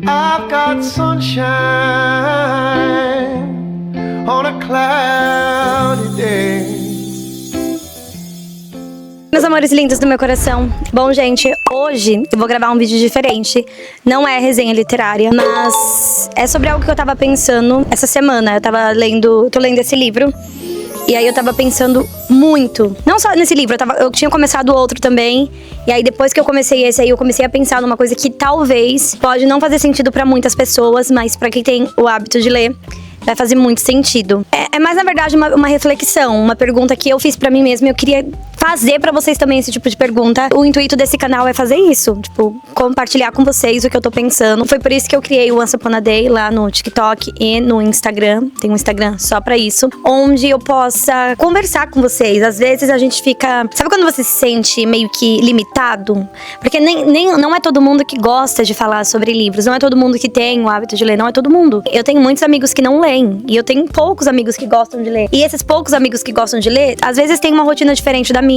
I've got sunshine on a cloudy day. Meus amores lindos do meu coração. Bom, gente, hoje eu vou gravar um vídeo diferente. Não é resenha literária, mas é sobre algo que eu tava pensando essa semana. Tô lendo esse livro. E aí eu tava pensando muito, não só nesse livro, eu tinha começado outro também. E aí depois que eu comecei esse aí, eu comecei a pensar numa coisa que talvez pode não fazer sentido pra muitas pessoas, mas pra quem tem o hábito de ler, vai fazer muito sentido. É mais, na verdade, uma reflexão, uma pergunta que eu fiz pra mim mesma e eu queria fazer pra vocês também esse tipo de pergunta. O intuito desse canal é fazer isso, tipo, compartilhar com vocês o que eu tô pensando. Foi por isso que eu criei o Once Upon a Day lá no TikTok e no Instagram. Tem um Instagram só pra isso, onde eu possa conversar com vocês. Às vezes a gente fica... Sabe quando você se sente meio que limitado? Porque não é todo mundo que gosta de falar sobre livros, não é todo mundo que tem o hábito de ler, não é todo mundo. Eu tenho muitos amigos que não leem. E eu tenho poucos amigos que gostam de ler. E esses poucos amigos que gostam de ler, às vezes tem uma rotina diferente da minha.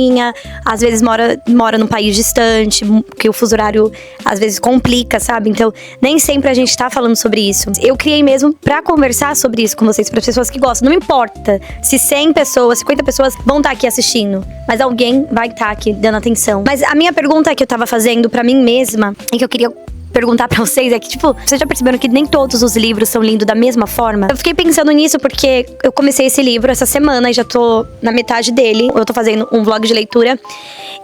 Às vezes mora num país distante, que o fuso horário às vezes complica, sabe? Então, nem sempre a gente tá falando sobre isso. Eu criei mesmo pra conversar sobre isso com vocês, para as pessoas que gostam. Não importa se 100 pessoas, 50 pessoas vão estar aqui assistindo, mas alguém vai estar aqui dando atenção. Mas a minha pergunta que eu tava fazendo pra mim mesma, e que eu queria perguntar pra vocês é que, tipo, vocês já perceberam que nem todos os livros são lindos da mesma forma? Eu fiquei pensando nisso porque eu comecei esse livro essa semana e já tô na metade dele. Eu tô fazendo um vlog de leitura.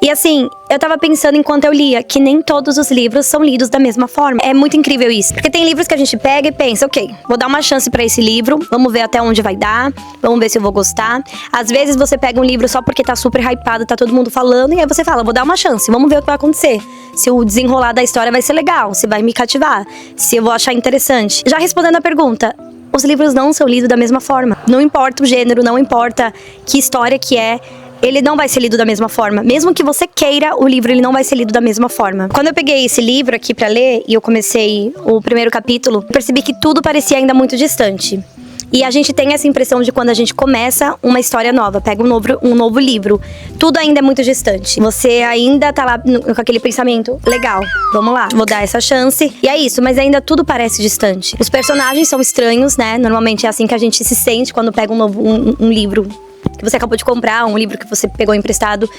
E assim, eu tava pensando enquanto eu lia que nem todos os livros são lidos da mesma forma. É muito incrível isso. Porque tem livros que a gente pega e pensa, ok, vou dar uma chance pra esse livro, vamos ver até onde vai dar, vamos ver se eu vou gostar. Às vezes você pega um livro só porque tá super hypado, tá todo mundo falando, e aí você fala, vou dar uma chance, vamos ver o que vai acontecer. Se o desenrolar da história vai ser legal, se vai me cativar, se eu vou achar interessante. Já respondendo a pergunta, os livros não são lidos da mesma forma. Não importa o gênero, não importa que história que é, ele não vai ser lido da mesma forma. Mesmo que você queira, o livro ele não vai ser lido da mesma forma. Quando eu peguei esse livro aqui pra ler, e eu comecei o primeiro capítulo, eu percebi que tudo parecia ainda muito distante. E a gente tem essa impressão de quando a gente começa uma história nova, pega um novo livro, tudo ainda é muito distante. Você ainda tá lá com aquele pensamento, legal, vamos lá, vou dar essa chance. E é isso, mas ainda tudo parece distante. Os personagens são estranhos, né? Normalmente é assim que a gente se sente quando pega um livro que você acabou de comprar, um livro que você pegou emprestado.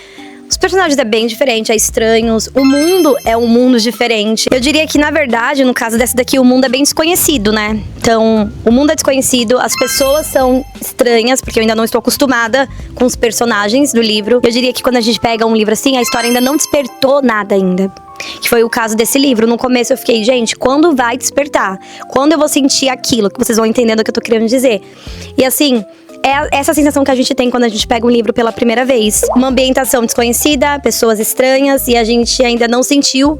Os personagens é bem diferente, é estranhos. O mundo é um mundo diferente. Eu diria que, na verdade, no caso dessa daqui, o mundo é bem desconhecido, né? Então, o mundo é desconhecido, as pessoas são estranhas, porque eu ainda não estou acostumada com os personagens do livro. Eu diria que quando a gente pega um livro assim, a história ainda não despertou nada ainda. Que foi o caso desse livro. No começo eu fiquei, gente, quando vai despertar? Quando eu vou sentir aquilo? Que vocês vão entendendo o que eu tô querendo dizer. E assim... é essa sensação que a gente tem quando a gente pega um livro pela primeira vez. Uma ambientação desconhecida, pessoas estranhas, e a gente ainda não sentiu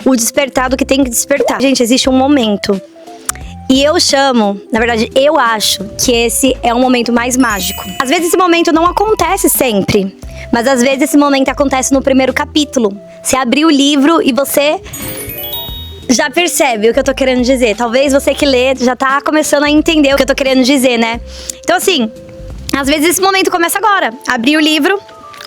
o despertado que tem que despertar. Gente, existe um momento. E eu chamo, na verdade, eu acho que esse é um momento mais mágico. Às vezes esse momento não acontece sempre, mas às vezes esse momento acontece no primeiro capítulo. Você abriu o livro e você... já percebe o que eu tô querendo dizer. Talvez você que lê já tá começando a entender o que eu tô querendo dizer, né? Então assim, às vezes esse momento começa agora. Abri o livro,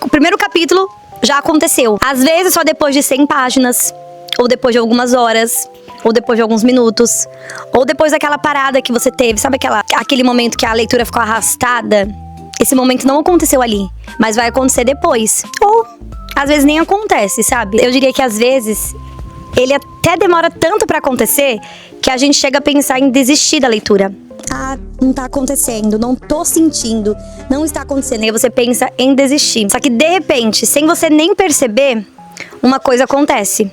o primeiro capítulo já aconteceu. Às vezes só depois de 100 páginas, ou depois de algumas horas, ou depois de alguns minutos, ou depois daquela parada que você teve. Sabe aquele momento que a leitura ficou arrastada? Esse momento não aconteceu ali, mas vai acontecer depois. Ou às vezes nem acontece, sabe? Eu diria que às vezes... ele até demora tanto pra acontecer que a gente chega a pensar em desistir da leitura. Ah, não tá acontecendo, não tô sentindo, não está acontecendo. E aí você pensa em desistir. Só que de repente, sem você nem perceber, uma coisa acontece.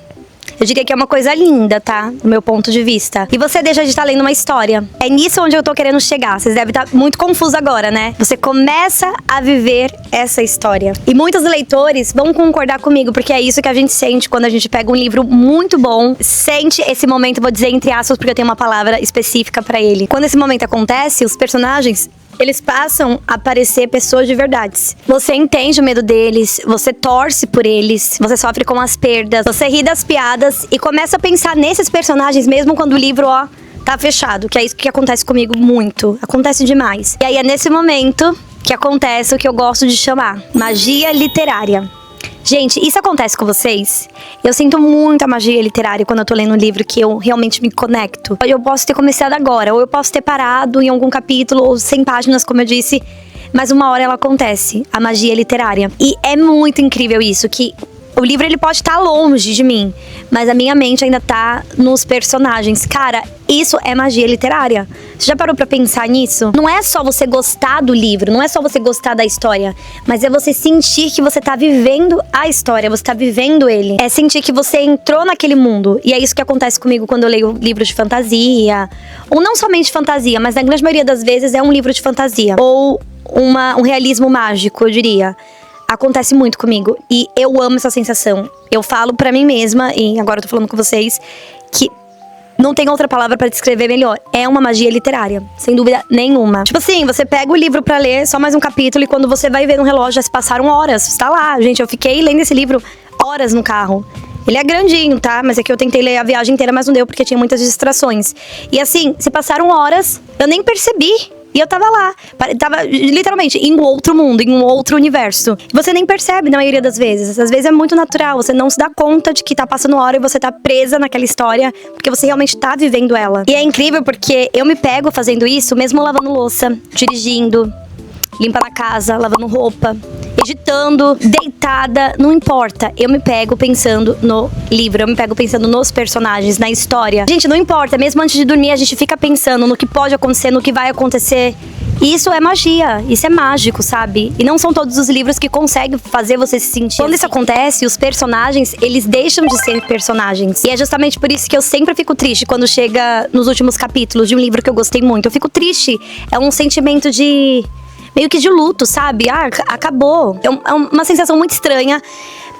Eu diria que é uma coisa linda, tá? Do meu ponto de vista. E você deixa de estar lendo uma história. É nisso onde eu tô querendo chegar. Vocês devem estar muito confusos agora, né? Você começa a viver essa história. E muitos leitores vão concordar comigo, porque é isso que a gente sente quando a gente pega um livro muito bom. Sente esse momento, vou dizer entre aspas, porque eu tenho uma palavra específica pra ele. Quando esse momento acontece, os personagens... eles passam a parecer pessoas de verdade. Você entende o medo deles, você torce por eles, você sofre com as perdas, você ri das piadas e começa a pensar nesses personagens mesmo quando o livro, ó, tá fechado. Que é isso que acontece comigo muito. Acontece demais. E aí é nesse momento que acontece o que eu gosto de chamar magia literária. Gente, isso acontece com vocês? Eu sinto muita magia literária quando eu tô lendo um livro que eu realmente me conecto. Eu posso ter começado agora, ou eu posso ter parado em algum capítulo, ou 100 páginas, como eu disse, mas uma hora ela acontece, a magia literária. E é muito incrível isso, que o livro ele pode estar longe de mim, mas a minha mente ainda tá nos personagens. Cara, isso é magia literária. Você já parou pra pensar nisso? Não é só você gostar do livro, não é só você gostar da história, mas é você sentir que você tá vivendo a história, você tá vivendo ele. É sentir que você entrou naquele mundo. E é isso que acontece comigo quando eu leio livros de fantasia. Ou não somente fantasia, mas na grande maioria das vezes é um livro de fantasia. Ou um realismo mágico, eu diria. Acontece muito comigo e eu amo essa sensação. Eu falo pra mim mesma, e agora eu tô falando com vocês, que não tem outra palavra pra descrever melhor. É uma magia literária, sem dúvida nenhuma. Tipo assim, você pega o livro pra ler, só mais um capítulo, e quando você vai ver no relógio, já se passaram horas. Você tá lá, gente, eu fiquei lendo esse livro horas no carro. Ele é grandinho, tá? Mas é que eu tentei ler a viagem inteira, mas não deu, porque tinha muitas distrações. E assim, se passaram horas, eu nem percebi. E eu tava lá, tava literalmente em um outro mundo, em um outro universo. Você nem percebe na maioria das vezes. Às vezes é muito natural, você não se dá conta de que tá passando hora e você tá presa naquela história, porque você realmente tá vivendo ela. E é incrível porque eu me pego fazendo isso, mesmo lavando louça, dirigindo, limpando a casa, lavando roupa, editando, deitada, não importa. Eu me pego pensando no livro, eu me pego pensando nos personagens, na história. Gente, não importa, mesmo antes de dormir a gente fica pensando no que pode acontecer, no que vai acontecer. E isso é magia, isso é mágico, sabe? E não são todos os livros que conseguem fazer você se sentir. Quando isso acontece, os personagens, eles deixam de ser personagens. E é justamente por isso que eu sempre fico triste quando chega nos últimos capítulos de um livro que eu gostei muito. Eu fico triste, é um sentimento de... meio que de luto, sabe? Ah, acabou. É uma sensação muito estranha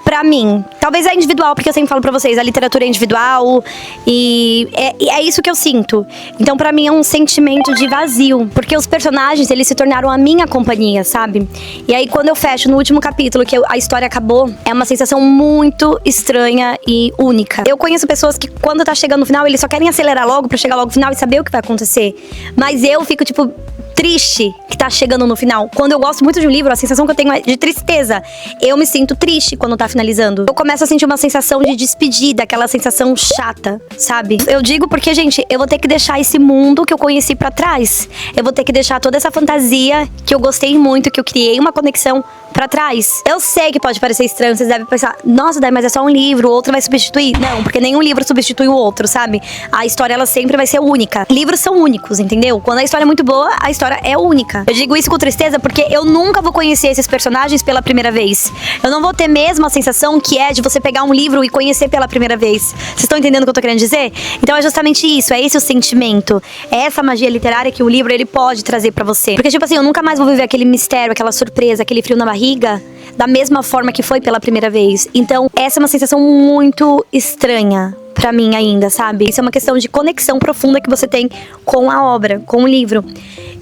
pra mim. Talvez é individual, porque eu sempre falo pra vocês, a literatura é individual e é isso que eu sinto. Então pra mim é um sentimento de vazio, porque os personagens, eles se tornaram a minha companhia, sabe? E aí quando eu fecho no último capítulo, que a história acabou, é uma sensação muito estranha e única. Eu conheço pessoas que quando tá chegando no final, eles só querem acelerar logo pra chegar logo no final e saber o que vai acontecer. Mas eu fico tipo... triste que tá chegando no final. Quando eu gosto muito de um livro, a sensação que eu tenho é de tristeza. Eu me sinto triste quando tá finalizando. Eu começo a sentir uma sensação de despedida, aquela sensação chata, sabe? Eu digo porque, gente, eu vou ter que deixar esse mundo que eu conheci pra trás. Eu vou ter que deixar toda essa fantasia que eu gostei muito, que eu criei uma conexão pra trás. Eu sei que pode parecer estranho, vocês devem pensar, nossa, Dai, mas é só um livro, o outro vai substituir. Não, porque nenhum livro substitui o outro, sabe? A história, ela sempre vai ser única. Livros são únicos, entendeu? Quando a história é muito boa, a história é única. Eu digo isso com tristeza porque eu nunca vou conhecer esses personagens pela primeira vez. Eu não vou ter mesmo a sensação que é de você pegar um livro e conhecer pela primeira vez. Vocês estão entendendo o que eu tô querendo dizer? Então é justamente isso, é esse o sentimento. É essa magia literária que o livro, ele pode trazer pra você. Porque, tipo assim, eu nunca mais vou viver aquele mistério, aquela surpresa, aquele frio na barriga, da mesma forma que foi pela primeira vez. Então, essa é uma sensação muito estranha pra mim ainda, sabe? Isso é uma questão de conexão profunda que você tem com a obra, com o livro.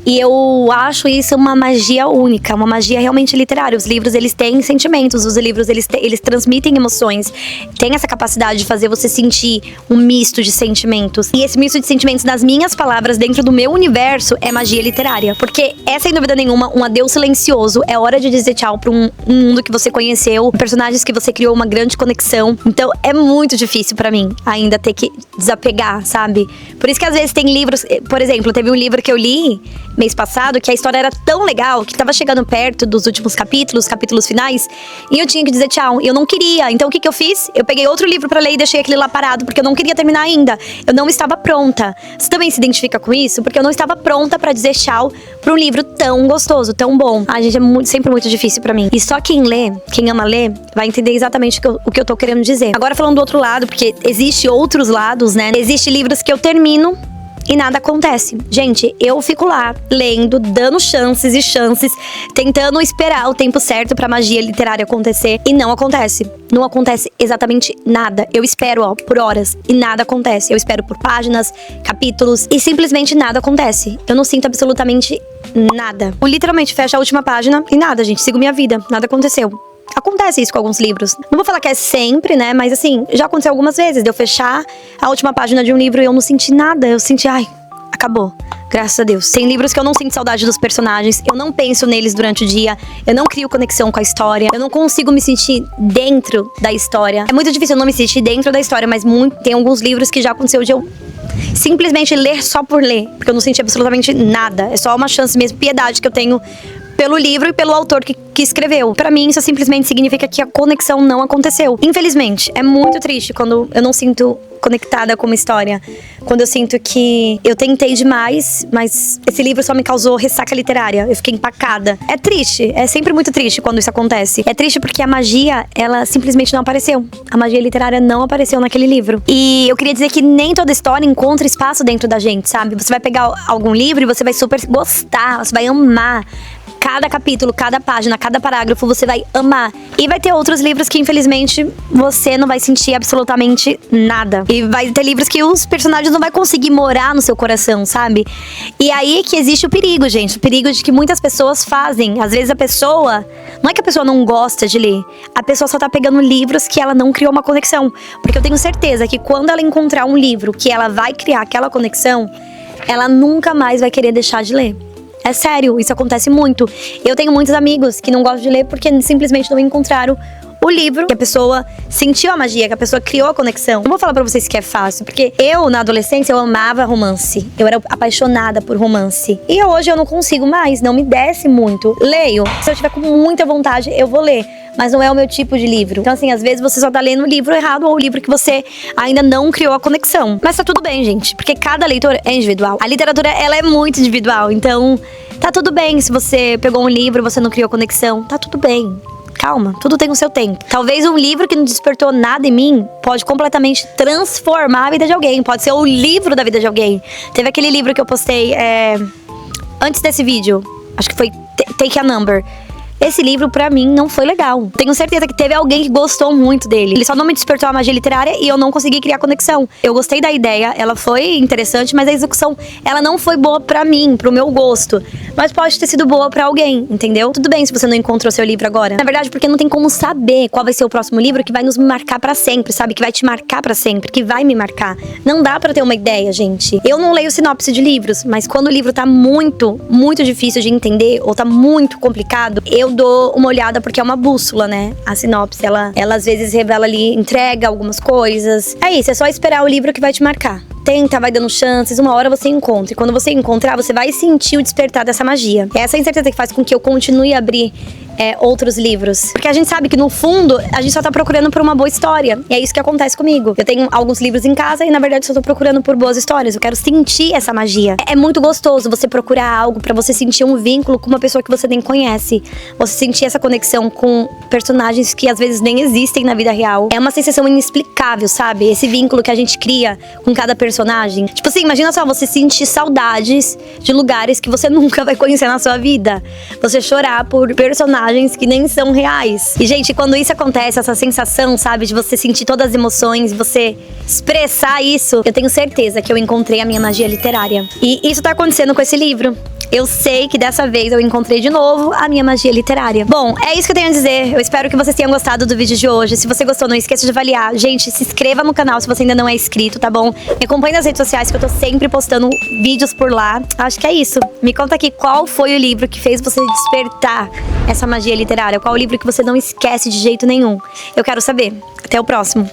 E eu acho isso uma magia única, uma magia realmente literária. Os livros, eles têm sentimentos, os livros, eles transmitem emoções. Tem essa capacidade de fazer você sentir um misto de sentimentos. E esse misto de sentimentos, nas minhas palavras, dentro do meu universo, é magia literária. Porque é, sem dúvida nenhuma, um adeus silencioso. É hora de dizer tchau pra um mundo que você conheceu, personagens que você criou uma grande conexão. Então, é muito difícil pra mim ainda ter que desapegar, sabe? Por isso que às vezes tem livros... Por exemplo, teve um livro que eu li mês passado, que a história era tão legal, que tava chegando perto dos últimos capítulos finais, e eu tinha que dizer tchau. E eu não queria. Então o que eu fiz? Eu peguei outro livro pra ler e deixei aquele lá parado, porque eu não queria terminar ainda. Eu não estava pronta. Você também se identifica com isso? Porque eu não estava pronta pra dizer tchau pra um livro tão gostoso, tão bom. Ai, gente, é sempre muito difícil pra mim. E só quem lê, quem ama ler, vai entender exatamente o que eu tô querendo dizer. Agora falando do outro lado, porque existe outros lados, né? Existem livros que eu termino e nada acontece. Gente, eu fico lá, lendo, dando chances e chances, tentando esperar o tempo certo pra magia literária acontecer, e não acontece. Não acontece exatamente nada. Eu espero, por horas, e nada acontece. Eu espero por páginas, capítulos, e simplesmente nada acontece. Eu não sinto absolutamente nada. Eu literalmente fecho a última página e nada, gente. Sigo minha vida. Nada aconteceu. Acontece isso com alguns livros. Não vou falar que é sempre, né? Mas assim, já aconteceu algumas vezes de eu fechar a última página de um livro e eu não senti nada. Eu senti, ai, Acabou. Graças a Deus. Tem livros que eu não sinto saudade dos personagens, eu não penso neles durante o dia, eu não crio conexão com a história, eu não consigo me sentir dentro da história. É muito difícil eu não me sentir dentro da história, mas tem alguns livros que já aconteceu de eu simplesmente ler só por ler, porque eu não senti absolutamente nada. É só uma chance mesmo, piedade que eu tenho pelo livro e pelo autor que escreveu. Pra mim, isso simplesmente significa que a conexão não aconteceu. Infelizmente, é muito triste quando eu não sinto conectada com uma história. Quando eu sinto que eu tentei demais, mas esse livro só me causou ressaca literária. Eu fiquei empacada. É triste, é sempre muito triste quando isso acontece. É triste porque a magia, ela simplesmente não apareceu. A magia literária não apareceu naquele livro. E eu queria dizer que nem toda história encontra espaço dentro da gente, sabe? Você vai pegar algum livro e você vai super gostar, você vai amar. Cada capítulo, cada página, cada parágrafo você vai amar. E vai ter outros livros que, infelizmente, você não vai sentir absolutamente nada. E vai ter livros que os personagens não vão conseguir morar no seu coração, sabe? E aí que existe o perigo, gente. O perigo de que muitas pessoas fazem. Às vezes a pessoa... Não é que a pessoa não gosta de ler. A pessoa só tá pegando livros que ela não criou uma conexão. Porque eu tenho certeza que quando ela encontrar um livro que ela vai criar aquela conexão, ela nunca mais vai querer deixar de ler. É sério, isso acontece muito. Eu tenho muitos amigos que não gostam de ler porque simplesmente não encontraram o livro que a pessoa sentiu a magia, que a pessoa criou a conexão. Não vou falar pra vocês que é fácil, porque eu, na adolescência, eu amava romance. Eu era apaixonada por romance. E hoje eu não consigo mais, não me desce muito. Leio. Se eu tiver com muita vontade, eu vou ler. Mas não é o meu tipo de livro. Então, assim, às vezes você só tá lendo o livro errado ou o livro que você ainda não criou a conexão. Mas tá tudo bem, gente, porque cada leitor é individual. A literatura, ela é muito individual, então tá tudo bem se você pegou um livro e você não criou conexão. Tá tudo bem. Calma, tudo tem o seu tempo. Talvez um livro que não despertou nada em mim pode completamente transformar a vida de alguém. Pode ser o livro da vida de alguém. Teve aquele livro que eu postei antes desse vídeo. Acho que foi Take a Number. Esse livro, pra mim, não foi legal. Tenho certeza que teve alguém que gostou muito dele. Ele só não me despertou a magia literária e eu não consegui criar conexão. Eu gostei da ideia, ela foi interessante, mas a execução, ela não foi boa pra mim, pro meu gosto. Mas pode ter sido boa pra alguém, entendeu? Tudo bem se você não encontrou seu livro agora. Na verdade, porque não tem como saber qual vai ser o próximo livro que vai nos marcar pra sempre, sabe? Que vai te marcar pra sempre, que vai me marcar. Não dá pra ter uma ideia, gente. Eu não leio sinopse de livros, mas quando o livro tá muito, muito difícil de entender ou tá muito complicado, eu dou uma olhada porque é uma bússola, né? A sinopse, ela às vezes revela ali, entrega algumas coisas. É isso, é só esperar o livro que vai te marcar. Tenta, vai dando chances, uma hora você encontra. E quando você encontrar, você vai sentir o despertar dessa magia. É essa incerteza que faz com que eu continue a abrir outros livros. Porque a gente sabe que no fundo, a gente só tá procurando por uma boa história. E é isso que acontece comigo. Eu tenho alguns livros em casa e na verdade só tô procurando por boas histórias. Eu quero sentir essa magia. É muito gostoso você procurar algo pra você sentir um vínculo com uma pessoa que você nem conhece. Você sentir essa conexão com personagens que às vezes nem existem na vida real. É uma sensação inexplicável, sabe? Esse vínculo que a gente cria com cada personagem. Tipo assim, imagina só você sentir saudades de lugares que você nunca vai conhecer na sua vida. Você chorar por personagens que nem são reais. E, gente, quando isso acontece, essa sensação, sabe, de você sentir todas as emoções, você expressar isso, eu tenho certeza que eu encontrei a minha magia literária. E isso tá acontecendo com esse livro. Eu sei que dessa vez eu encontrei de novo a minha magia literária. Bom, é isso que eu tenho a dizer. Eu espero que vocês tenham gostado do vídeo de hoje. Se você gostou, não esqueça de avaliar. Gente, se inscreva no canal se você ainda não é inscrito, tá bom? Me acompanhe nas redes sociais que eu tô sempre postando vídeos por lá. Acho que é isso. Me conta aqui qual foi o livro que fez você despertar essa magia literária. Qual o livro que você não esquece de jeito nenhum. Eu quero saber. Até o próximo.